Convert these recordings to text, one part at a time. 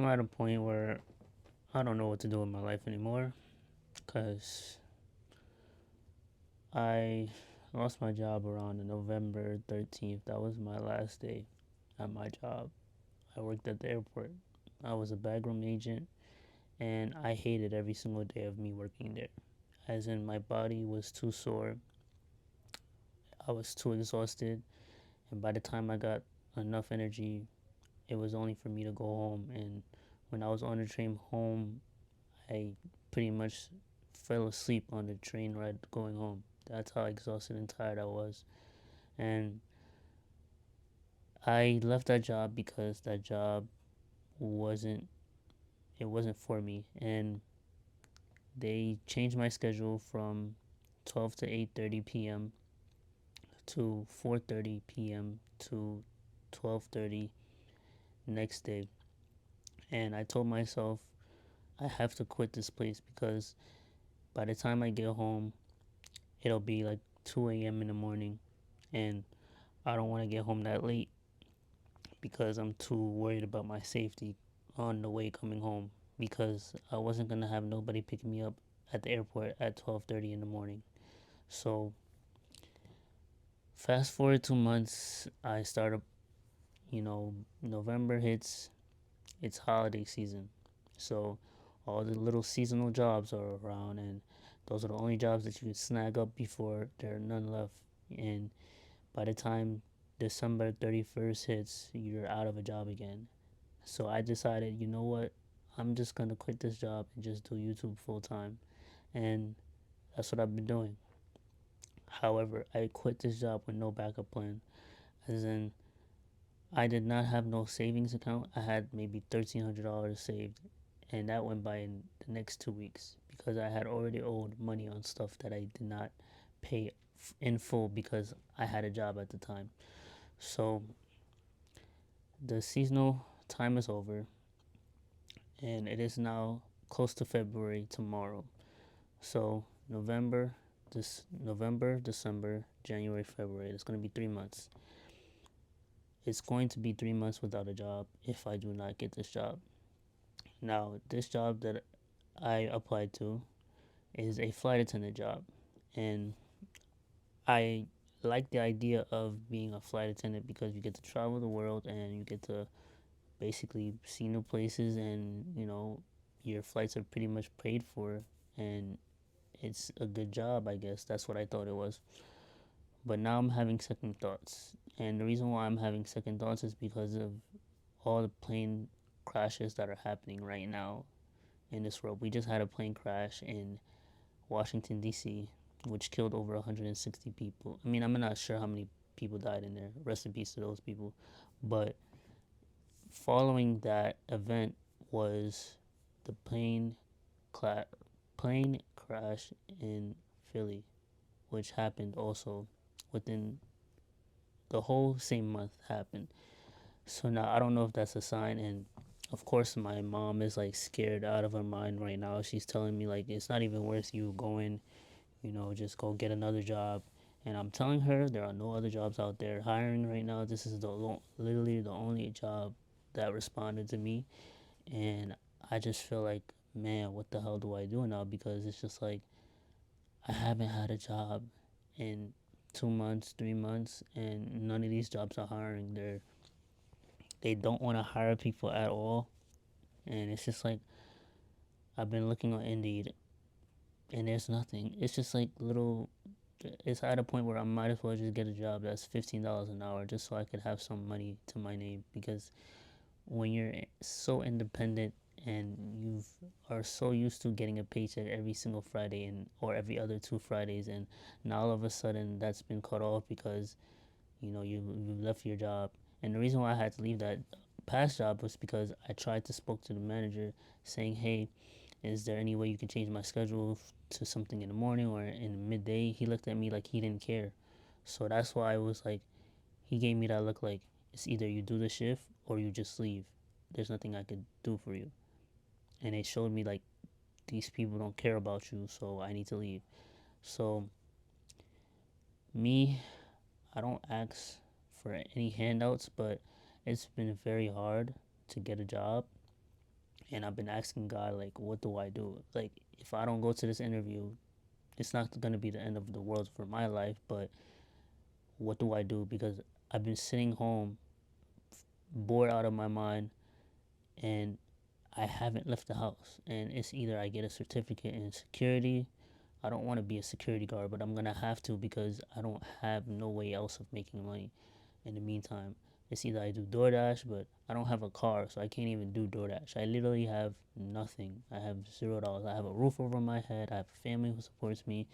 I'm at a point where I don't know what to do with my life anymore because I lost my job around November 13th. That was my last day at my job. I worked at the airport. I was a backroom agent and I hated every single day of me working there. As in, my body was too sore, I was too exhausted, and by the time I got enough energy, it was only for me to go home. And when I was on the train home, I pretty much fell asleep on the train ride going home. That's how exhausted and tired I was. And I left that job because that job wasn't it wasn't for me. And they changed my schedule from 12 to 8:30 p.m. to 4:30 p.m. to 12:30 next day. And I told myself I have to quit this place because by the time I get home, it'll be like 2 a.m. in the morning, and I don't want to get home that late because I'm too worried about my safety on the way coming home because I wasn't going to have nobody picking me up at the airport at 12:30 in the morning. So, fast forward 2 months, I started, November hits, it's holiday season. So, all the little seasonal jobs are around, and those are the only jobs that you can snag up before there are none left. And by the time December 31st hits, you're out of a job again. So I decided, you know what? I'm just going to quit this job and just do YouTube full time. And that's what I've been doing. However, I quit this job with no backup plan. As in, I did not have no savings account. I had maybe $1,300 saved. And that went by in the next 2 weeks because I had already owed money on stuff that I did not pay in full because I had a job at the time. So the seasonal time is over, and it is now close to February tomorrow. So November, December, January, February. It's going to be 3 months. It's going to be 3 months without a job if I do not get this job. Now, this job that I applied to is a flight attendant job, and I like the idea of being a flight attendant because you get to travel the world and you get to basically see new places, and your flights are pretty much paid for, and it's a good job. I guess that's what I thought it was. But now I'm having second thoughts, and the reason why I'm having second thoughts is because of all the plane crashes that are happening right now in this world. We just had a plane crash in Washington, D.C., which killed over 160 people. I mean, I'm not sure how many people died in there. Rest in peace to those people. But following that event was the cla- plane crash in Philly, which happened also within the whole same month happened. So now I don't know if that's a sign. And of course my mom is like scared out of her mind right now. She's telling me like it's not even worth you going, just go get another job. And I'm telling her there are no other jobs out there hiring right now. This is literally the only job that responded to me. And I just feel like, man, what the hell do I do now? Because it's just like I haven't had a job in 2 months, 3 months, and none of these jobs are hiring. They don't want to hire people at all, and it's just like I've been looking on Indeed, and there's nothing. It's just like little. It's at a point where I might as well just get a job that's $15 an hour just so I could have some money to my name because when you're so independent and you are so used to getting a paycheck every single Friday and or every other 2 Fridays, and now all of a sudden that's been cut off because you left your job. And the reason why I had to leave that past job was because I tried to spoke to the manager saying, hey, is there any way you can change my schedule to something in the morning or in midday? He looked at me like he didn't care. So that's why I was like, he gave me that look like it's either you do the shift or you just leave. There's nothing I could do for you. And it showed me like these people don't care about you, so I need to leave. So me, I don't ask for any handouts, but it's been very hard to get a job. And I've been asking God, like, what do I do? Like, if I don't go to this interview, it's not going to be the end of the world for my life, but what do I do? Because I've been sitting home, bored out of my mind, and I haven't left the house. And it's either I get a certificate in security. I don't want to be a security guard, but I'm going to have to because I don't have no way else of making money in the meantime. It's either I do DoorDash, but I don't have a car, so I can't even do DoorDash. I literally have nothing. I have $0. I have a roof over my head. I have a family who supports me,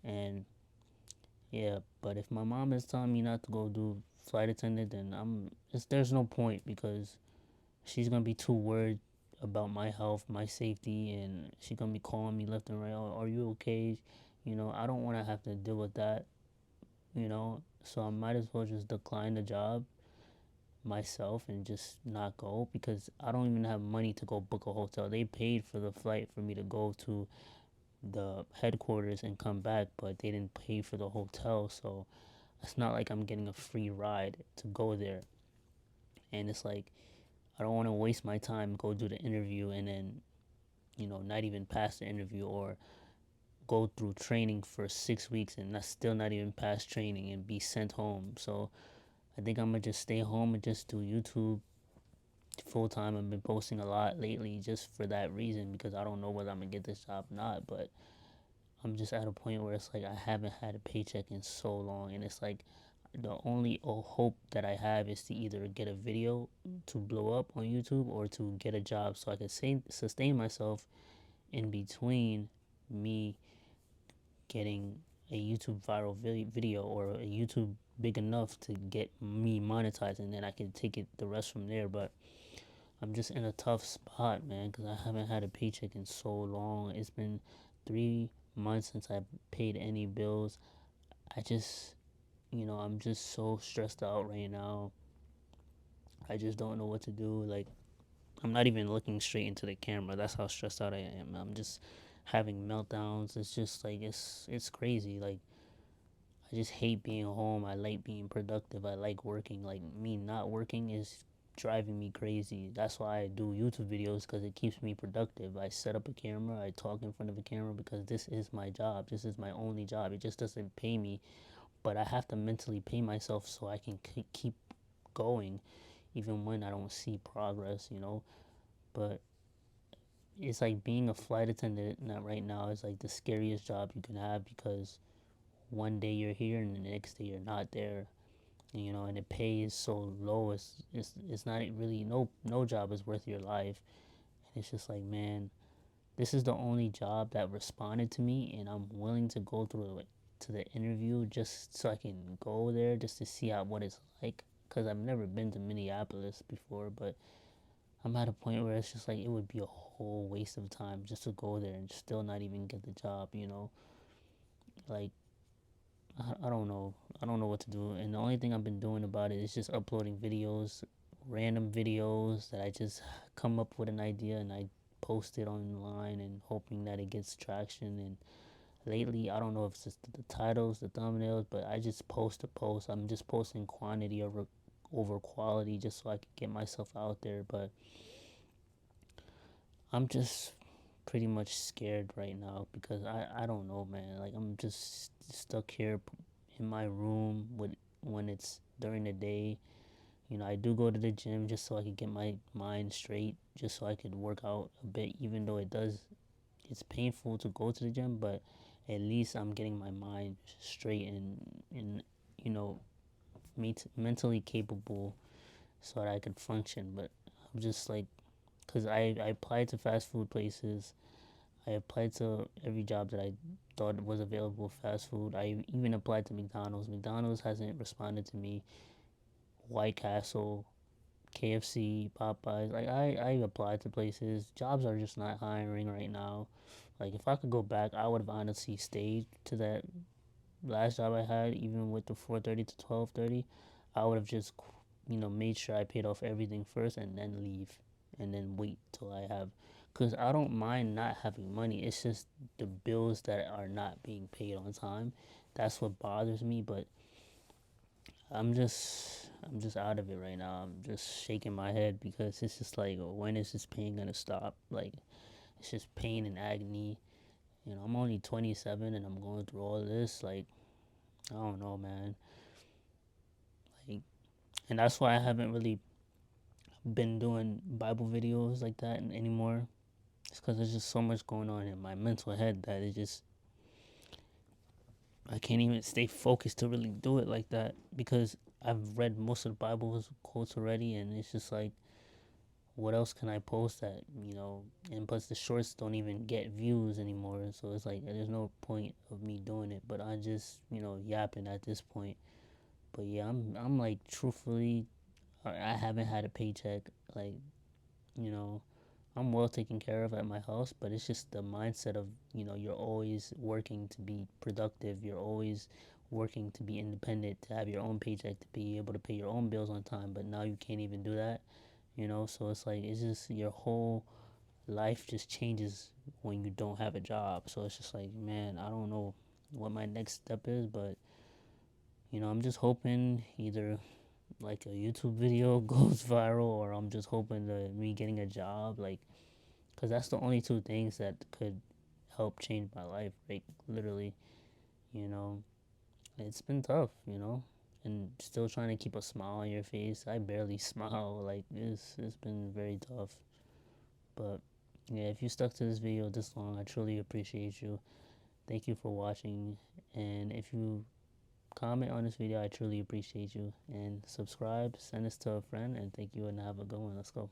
and yeah. But if my mom is telling me not to go do flight attendant, then there's no point because she's gonna be too worried about my health, my safety, and she's gonna be calling me left and right. Oh, are you okay? I don't want to have to deal with that. So I might as well just decline the job myself and just not go because I don't even have money to go book a hotel. They paid for the flight for me to go to the headquarters and come back, but they didn't pay for the hotel. So it's not like I'm getting a free ride to go there. And it's like I don't want to waste my time, go do the interview, and then not even pass the interview, or go through training for 6 weeks and not still not even pass training and be sent home. So I think I'm gonna just stay home and just do YouTube full time. I've been posting a lot lately just for that reason because I don't know whether I'm gonna get this job or not. But I'm just at a point where it's like I haven't had a paycheck in so long, and it's like the only hope that I have is to either get a video to blow up on YouTube or to get a job so I can sustain myself in between me getting a YouTube viral video or a YouTube big enough to get me monetized, and then I can take it the rest from there. But I'm just in a tough spot, man, because I haven't had a paycheck in so long. It's been 3 months since I paid any bills. I just, I'm just so stressed out right now. I just don't know what to do. Like, I'm not even looking straight into the camera. That's how stressed out I am. I'm just having meltdowns. It's just like it's crazy. Like, I just hate being home. I like being productive. I like working. Like, me not working is driving me crazy. That's why I do YouTube videos, because it keeps me productive. I set up a camera. I talk in front of a camera because this is my job. This is my only job. It just doesn't pay me, but I have to mentally pay myself so I can keep going even when I don't see progress. But it's like being a flight attendant right now is like the scariest job you can have, because one day you're here and the next day you're not there. And the pay is so low. It's not really, no job is worth your life. And it's just like, man, this is the only job that responded to me, and I'm willing to go through it to the interview just so I can go there just to see what it's like, because I've never been to Minneapolis before. But I'm at a point where it's just like it would be a whole waste of time just to go there and still not even get the job. Like, I don't know. I don't know what to do. And the only thing I've been doing about it is just uploading videos, random videos that I just come up with an idea and I post it online and hoping that it gets traction. And lately, I don't know if it's just the titles, the thumbnails, but I just post a post. I'm just posting quantity over quality just so I can get myself out there. But I'm just pretty much scared right now because I don't know, man. Like, I'm just stuck here in my room when it's during the day. I do go to the gym just so I can get my mind straight, just so I could work out a bit, even though it's painful to go to the gym, but at least I'm getting my mind straight and you know, mentally capable so that I could function. But I'm just like, because I applied to fast food places. I applied to every job that I thought was available fast food. I even applied to McDonald's. McDonald's hasn't responded to me. White Castle, KFC, Popeyes. Like, I applied to places. Jobs are just not hiring right now. Like, if I could go back, I would have honestly stayed to that last job I had, even with the 4:30 to 12:30. I would have just, made sure I paid off everything first and then leave, and then wait till I have. Because I don't mind not having money. It's just the bills that are not being paid on time. That's what bothers me. But I'm just out of it right now. I'm just shaking my head because it's just like, when is this pain gonna stop? Like, it's just pain and agony. I'm only 27 and I'm going through all this. Like, I don't know, man. Like, and that's why I haven't really been doing Bible videos like that anymore. It's because there's just so much going on in my mental head that it just, I can't even stay focused to really do it like that, because I've read most of the Bible's quotes already, and it's just like, what else can I post that? And plus, the shorts don't even get views anymore, so it's like there's no point of me doing it. But I just, yapping at this point. But yeah, I'm like, truthfully, I haven't had a paycheck. Like, you know, I'm well taken care of at my house, but it's just the mindset of, you're always working to be productive. You're always working to be independent, to have your own paycheck, to be able to pay your own bills on time. But now you can't even do that. So it's like, it's just your whole life just changes when you don't have a job. So it's just like, man, I don't know what my next step is, but, I'm just hoping either like a YouTube video goes viral, or I'm just hoping that me getting a job, like, because that's the only two things that could help change my life, like, literally. you know it's been tough, and still trying to keep a smile on your face. I barely smile. Like, it's been very tough. But yeah, if you stuck to this video this long, I truly appreciate you. Thank you for watching, and if you comment on this video, I truly appreciate you. And subscribe, send this to a friend, and thank you, and have a good one. Let's go.